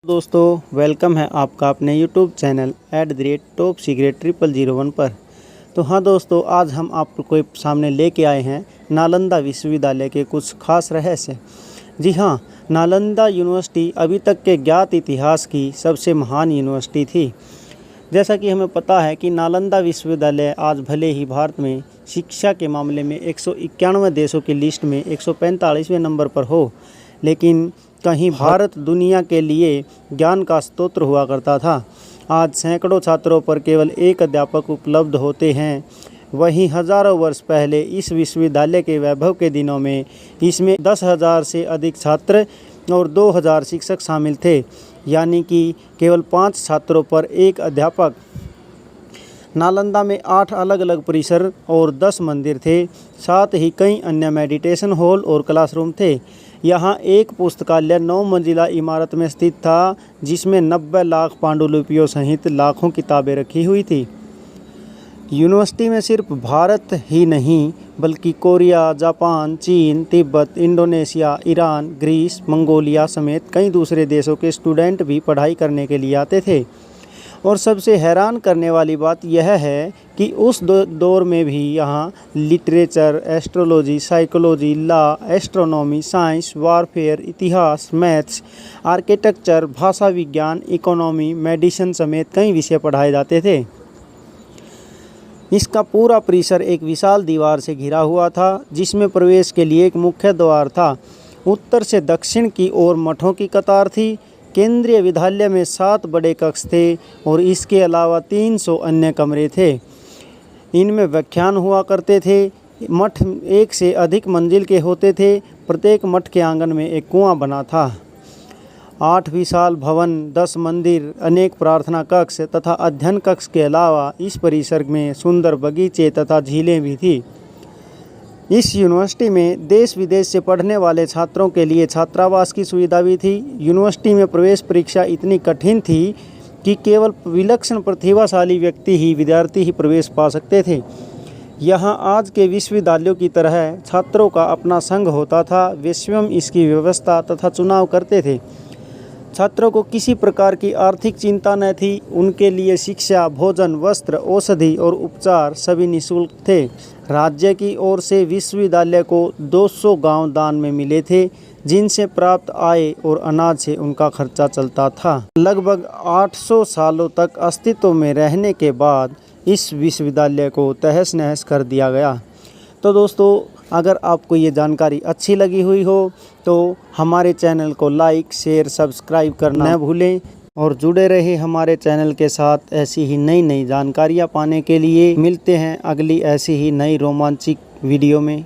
दोस्तों वेलकम है आपका अपने यूट्यूब चैनल @टॉप सीक्रेट 0001 पर। तो हाँ दोस्तों, आज हम आपको सामने लेके आए हैं नालंदा विश्वविद्यालय के कुछ खास रहस्य। जी हाँ, नालंदा यूनिवर्सिटी अभी तक के ज्ञात इतिहास की सबसे महान यूनिवर्सिटी थी। जैसा कि हमें पता है कि नालंदा विश्वविद्यालय आज भले ही भारत में शिक्षा के मामले में 191 देशों की लिस्ट में 145वें नंबर पर हो, लेकिन कहीं भारत दुनिया के लिए ज्ञान का स्रोत हुआ करता था। आज सैकड़ों छात्रों पर केवल एक अध्यापक उपलब्ध होते हैं। वहीं हजारों वर्ष पहले इस विश्वविद्यालय के वैभव के दिनों में इसमें 10,000 से अधिक छात्र और 2,000 शिक्षक शामिल थे, यानी कि केवल 5 छात्रों पर एक अध्यापक। नालंदा में 8 अलग अलग परिसर और 10 मंदिर थे। साथ ही कई अन्य मेडिटेशन हॉल और क्लासरूम थे। यहाँ एक पुस्तकालय 9 मंजिला इमारत में स्थित था, जिसमें 90 लाख पांडुलिपियों सहित लाखों किताबें रखी हुई थी। यूनिवर्सिटी में सिर्फ भारत ही नहीं बल्कि कोरिया, जापान, चीन, Tibet, Indonesia, Iran, Greece, Mongolia समेत कई दूसरे देशों के स्टूडेंट भी पढ़ाई करने के लिए आते थे। और सबसे हैरान करने वाली बात यह है कि उस दौर में भी यहाँ literature, astrology, psychology, law, astronomy, science, warfare, इतिहास, मैथ्स, आर्किटेक्चर, भाषा विज्ञान, इकोनॉमी, मेडिसिन समेत कई विषय पढ़ाए जाते थे। इसका पूरा परिसर एक विशाल दीवार से घिरा हुआ था, जिसमें प्रवेश के लिए एक मुख्य द्वार था। उत्तर से दक्षिण की ओर मठों की कतार थी। केंद्रीय विद्यालय में 7 बड़े कक्ष थे और इसके अलावा 300 अन्य कमरे थे। इनमें व्याख्यान हुआ करते थे। मठ 1 से अधिक मंजिल के होते थे। प्रत्येक मठ के आंगन में एक कुआं बना था। 8 विशाल भवन, 10 मंदिर, अनेक प्रार्थना कक्ष तथा अध्ययन कक्ष के अलावा इस परिसर में सुंदर बगीचे तथा झीलें भी थी। इस यूनिवर्सिटी में देश विदेश से पढ़ने वाले छात्रों के लिए छात्रावास की सुविधा भी थी। यूनिवर्सिटी में प्रवेश परीक्षा इतनी कठिन थी कि केवल विलक्षण प्रतिभाशाली विद्यार्थी ही प्रवेश पा सकते थे। यहाँ आज के विश्वविद्यालयों की तरह छात्रों का अपना संघ होता था। वे स्वयं इसकी व्यवस्था तथा चुनाव करते थे। छात्रों को किसी प्रकार की आर्थिक चिंता न थी। उनके लिए शिक्षा, भोजन, वस्त्र, औषधि और उपचार सभी निःशुल्क थे। राज्य की ओर से विश्वविद्यालय को 200 गांव दान में मिले थे, जिनसे प्राप्त आय और अनाज से उनका खर्चा चलता था। लगभग 800 सालों तक अस्तित्व में रहने के बाद इस विश्वविद्यालय को तहस नहस कर दिया गया। तो दोस्तों, अगर आपको ये जानकारी अच्छी लगी हुई हो तो हमारे चैनल को लाइक, शेयर, सब्सक्राइब करना न भूलें और जुड़े रहे हमारे चैनल के साथ। ऐसी ही नई नई जानकारियाँ पाने के लिए मिलते हैं अगली ऐसी ही नई रोमांचक वीडियो में।